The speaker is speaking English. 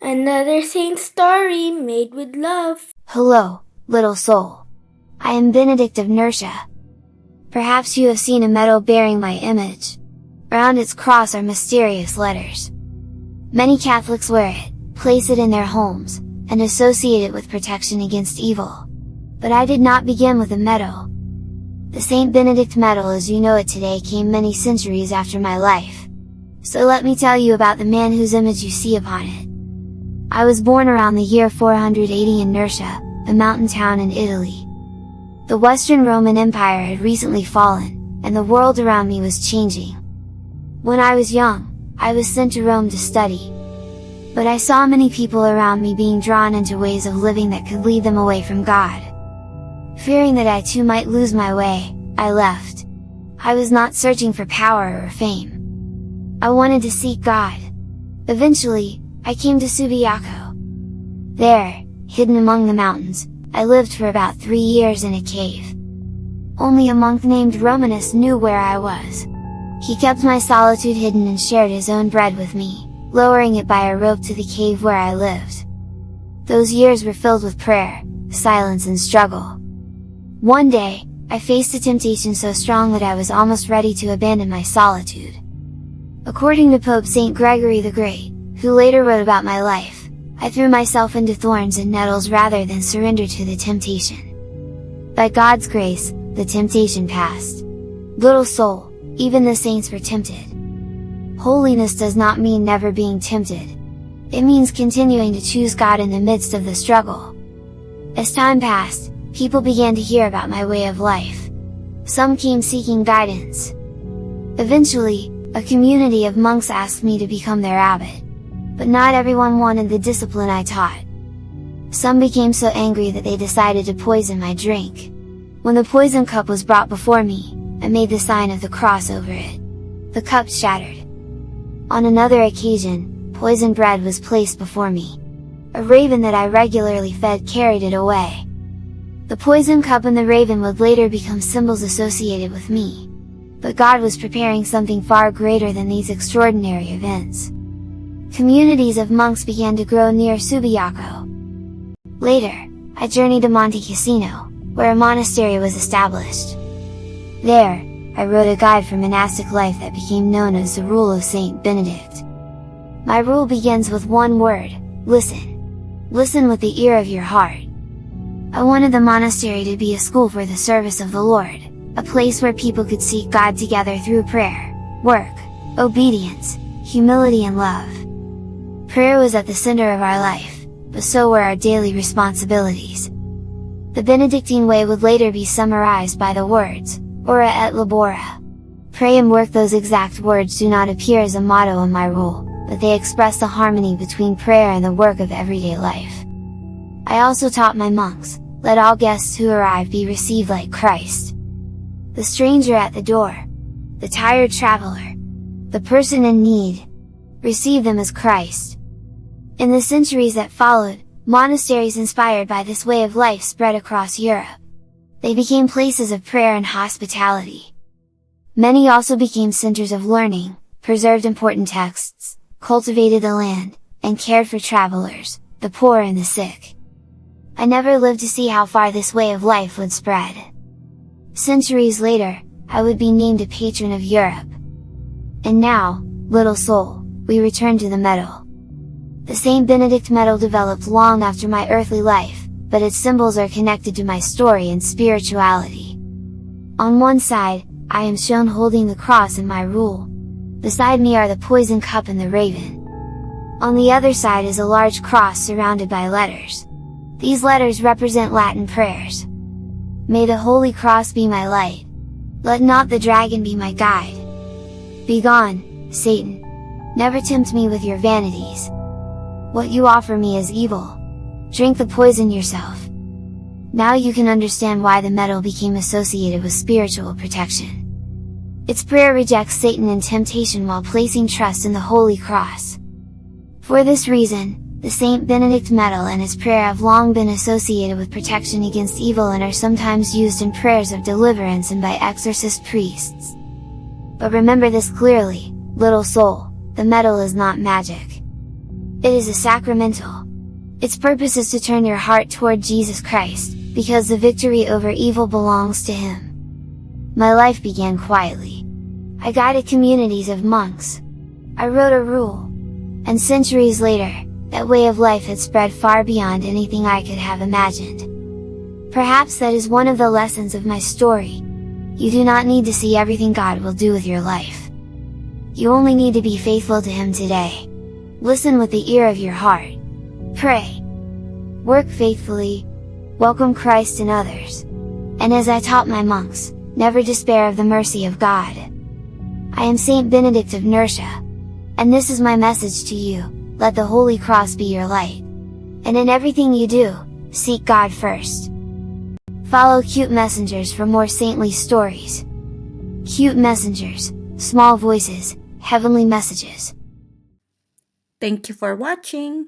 Another saint story made with love. Hello, little soul. I am Benedict of Nursia. Perhaps you have seen a medal bearing my image. Around its cross are mysterious letters. Many Catholics wear it, place it in their homes, and associate it with protection against evil. But I did not begin with a medal. The Saint Benedict medal as you know it today came many centuries after my life. So let me tell you about the man whose image you see upon it. I was born around the year 480 in Nursia, a mountain town in Italy. The Western Roman Empire had recently fallen, and the world around me was changing. When I was young, I was sent to Rome to study. But I saw many people around me being drawn into ways of living that could lead them away from God. Fearing that I too might lose my way, I left. I was not searching for power or fame. I wanted to seek God. Eventually, I came to Subiaco. There, hidden among the mountains, I lived for about 3 years in a cave. Only a monk named Romanus knew where I was. He kept my solitude hidden and shared his own bread with me, lowering it by a rope to the cave where I lived. Those years were filled with prayer, silence and struggle. One day, I faced a temptation so strong that I was almost ready to abandon my solitude. According to Pope Saint Gregory the Great, who later wrote about my life, I threw myself into thorns and nettles rather than surrender to the temptation. By God's grace, the temptation passed. Little soul, even the saints were tempted. Holiness does not mean never being tempted. It means continuing to choose God in the midst of the struggle. As time passed, people began to hear about my way of life. Some came seeking guidance. Eventually, a community of monks asked me to become their abbot. But not everyone wanted the discipline I taught. Some became so angry that they decided to poison my drink. When the poison cup was brought before me, I made the sign of the cross over it. The cup shattered. On another occasion, poison bread was placed before me. A raven that I regularly fed carried it away. The poison cup and the raven would later become symbols associated with me. But God was preparing something far greater than these extraordinary events. Communities of monks began to grow near Subiaco. Later, I journeyed to Monte Cassino, where a monastery was established. There, I wrote a guide for monastic life that became known as the Rule of Saint Benedict. My rule begins with one word: listen. Listen with the ear of your heart. I wanted the monastery to be a school for the service of the Lord, a place where people could seek God together through prayer, work, obedience, humility and love. Prayer was at the center of our life, but so were our daily responsibilities. The Benedictine way would later be summarized by the words, ora et labora. Pray and work. Those exact words do not appear as a motto in my rule, but they express the harmony between prayer and the work of everyday life. I also taught my monks, let all guests who arrive be received like Christ. The stranger at the door, the tired traveler, the person in need, receive them as Christ. In the centuries that followed, monasteries inspired by this way of life spread across Europe. They became places of prayer and hospitality. Many also became centers of learning, preserved important texts, cultivated the land, and cared for travelers, the poor and the sick. I never lived to see how far this way of life would spread. Centuries later, I would be named a patron of Europe. And now, little soul, we return to the medal. The Saint Benedict medal developed long after my earthly life, but its symbols are connected to my story and spirituality. On one side, I am shown holding the cross in my rule. Beside me are the poison cup and the raven. On the other side is a large cross surrounded by letters. These letters represent Latin prayers. May the Holy Cross be my light. Let not the dragon be my guide. Begone, Satan! Never tempt me with your vanities. What you offer me is evil. Drink the poison yourself. Now you can understand why the medal became associated with spiritual protection. Its prayer rejects Satan and temptation while placing trust in the Holy Cross. For this reason, the Saint Benedict medal and his prayer have long been associated with protection against evil and are sometimes used in prayers of deliverance and by exorcist priests. But remember this clearly, little soul, the medal is not magic. It is a sacramental. Its purpose is to turn your heart toward Jesus Christ, because the victory over evil belongs to Him. My life began quietly. I guided communities of monks. I wrote a rule. And centuries later, that way of life had spread far beyond anything I could have imagined. Perhaps that is one of the lessons of my story. You do not need to see everything God will do with your life. You only need to be faithful to Him today. Listen with the ear of your heart. Pray. Work faithfully. Welcome Christ in others. And as I taught my monks, never despair of the mercy of God. I am Saint Benedict of Nursia. And this is my message to you: let the Holy Cross be your light. And in everything you do, seek God first. Follow Cute Messengers for more saintly stories. Cute Messengers, small voices, heavenly messages. Thank you for watching!